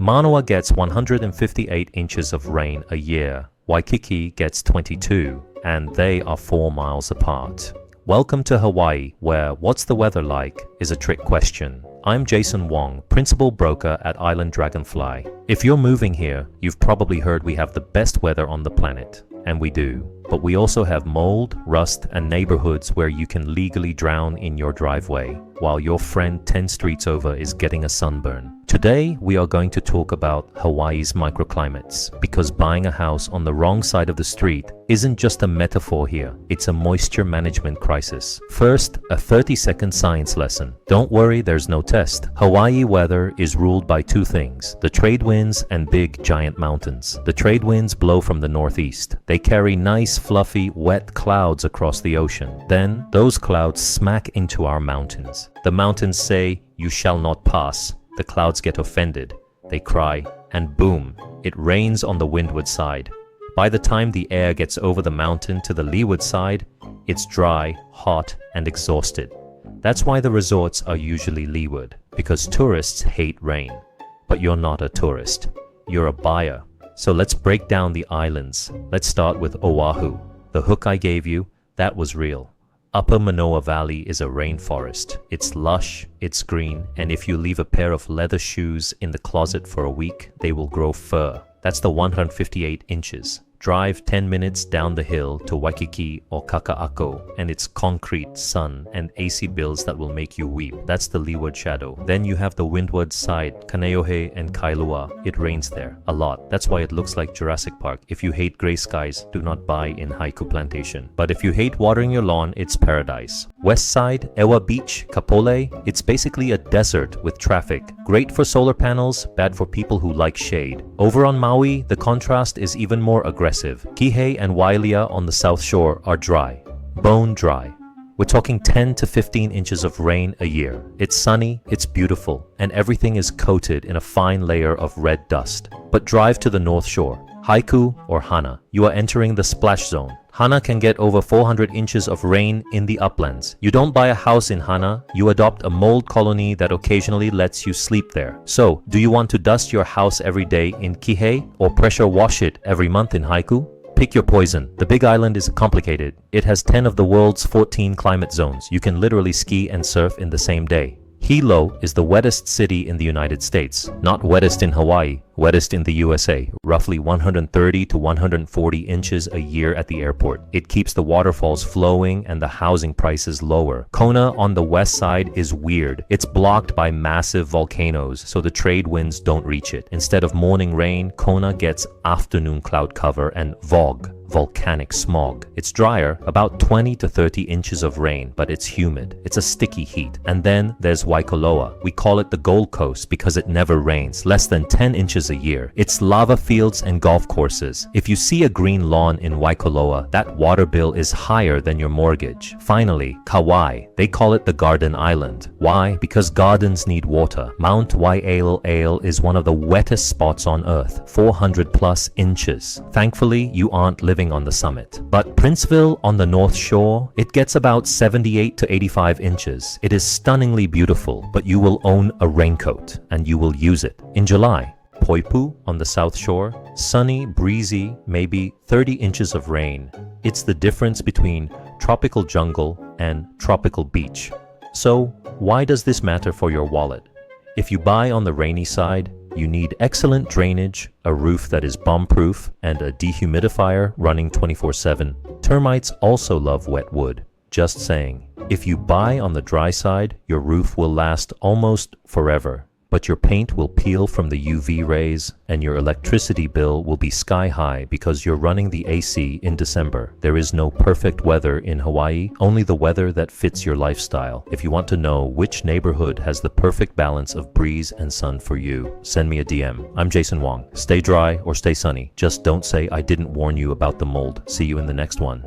Manoa gets 158 inches of rain a year. Waikiki gets 22, and they are 4 miles apart. Welcome to Hawaii, where what's the weather like is a trick question. I'm Jason Wong, principal broker at Island Dragonfly. If you're moving here, you've probably heard we have the best weather on the planet. And we do. But we also have mold, rust, and neighborhoods where you can legally drown in your driveway, while your friend 10 streets over is getting a sunburn. Today, we are going to talk about Hawaii's microclimates, because buying a house on the wrong side of the street isn't just a metaphor here, it's a moisture management crisis. First, a 30-second science lesson. Don't worry, there's no test. Hawaii weather is ruled by two things, the trade winds and big giant mountains. The trade winds blow from the northeast. They carry nice, fluffy, wet clouds across the ocean. Then, those clouds smack into our mountains. The mountains say, "You shall not pass." The clouds get offended. They cry, and boom, it rains on the windward side. By the time the air gets over the mountain to the leeward side, it's dry, hot, and exhausted. That's why the resorts are usually leeward, because tourists hate rain. But you're not a tourist. You're a buyer. So let's break down the islands. Let's start with Oahu. The hook I gave you, that was real. Upper Manoa Valley is a rainforest. It's lush, it's green, and if you leave a pair of leather shoes in the closet for a week, they will grow fur. That's the 158 inches. Drive 10 minutes down the hill to Waikiki or Kaka'ako, and it's concrete, sun, and AC bills that will make you weep. That's the leeward shadow. Then you have the windward side, Kaneohe and Kailua. It rains there, a lot. That's why it looks like Jurassic Park. If you hate gray skies, do not buy in Haiku Plantation. But if you hate watering your lawn, it's paradise. West side, Ewa Beach, Kapolei, it's basically a desert with traffic. Great for solar panels, bad for people who like shade. Over on Maui, the contrast is even more aggressive. Kihei and Wailea on the south shore are dry, bone dry. We're talking 10 to 15 inches of rain a year. It's sunny, it's beautiful, and everything is coated in a fine layer of red dust. But drive to the north shore, Haiku or Hana. You are entering the splash zone. Hana can get over 400 inches of rain in the uplands. You don't buy a house in Hana, you adopt a mold colony that occasionally lets you sleep there. So, do you want to dust your house every day in Kihei or pressure wash it every month in Haiku? Pick your poison. The Big Island is complicated. It has 10 of the world's 14 climate zones. You can literally ski and surf in the same day. Hilo is the wettest city in the United States, not wettest in Hawaii, wettest in the USA, roughly 130 to 140 inches a year at the airport. It keeps the waterfalls flowing and the housing prices lower. Kona on the west side is weird. It's blocked by massive volcanoes, so the trade winds don't reach it. Instead of morning rain, Kona gets afternoon cloud cover and volcanic smog. It's drier, about 20 to 30 inches of rain, but it's humid. It's a sticky heat. And then there's Waikoloa. We call it the Gold Coast because it never rains, less than 10 inches a year. It's lava fields and golf courses. If you see a green lawn in Waikoloa, that water bill is higher than your mortgage. Finally, Kauai. They call it the Garden Island. Why? Because gardens need water. Mount Wailea is one of the wettest spots on Earth, 400 plus inches. Thankfully, you aren't living on the summit. But Princeville on the north shore, it gets about 78 to 85 inches. It is stunningly beautiful, but you will own a raincoat and you will use it. In July, Poipu on the south shore, sunny, breezy, maybe 30 inches of rain. It's the difference between tropical jungle and tropical beach. So, why does this matter for your wallet? If you buy on the rainy side, you need excellent drainage, a roof that is bomb-proof, and a dehumidifier running 24/7. Termites also love wet wood. Just saying. If you buy on the dry side, your roof will last almost forever. But your paint will peel from the UV rays, and your electricity bill will be sky high because you're running the AC in December. There is no perfect weather in Hawaii, only the weather that fits your lifestyle. If you want to know which neighborhood has the perfect balance of breeze and sun for you, send me a DM. I'm Jason Wong. Stay dry or stay sunny. Just don't say I didn't warn you about the mold. See you in the next one.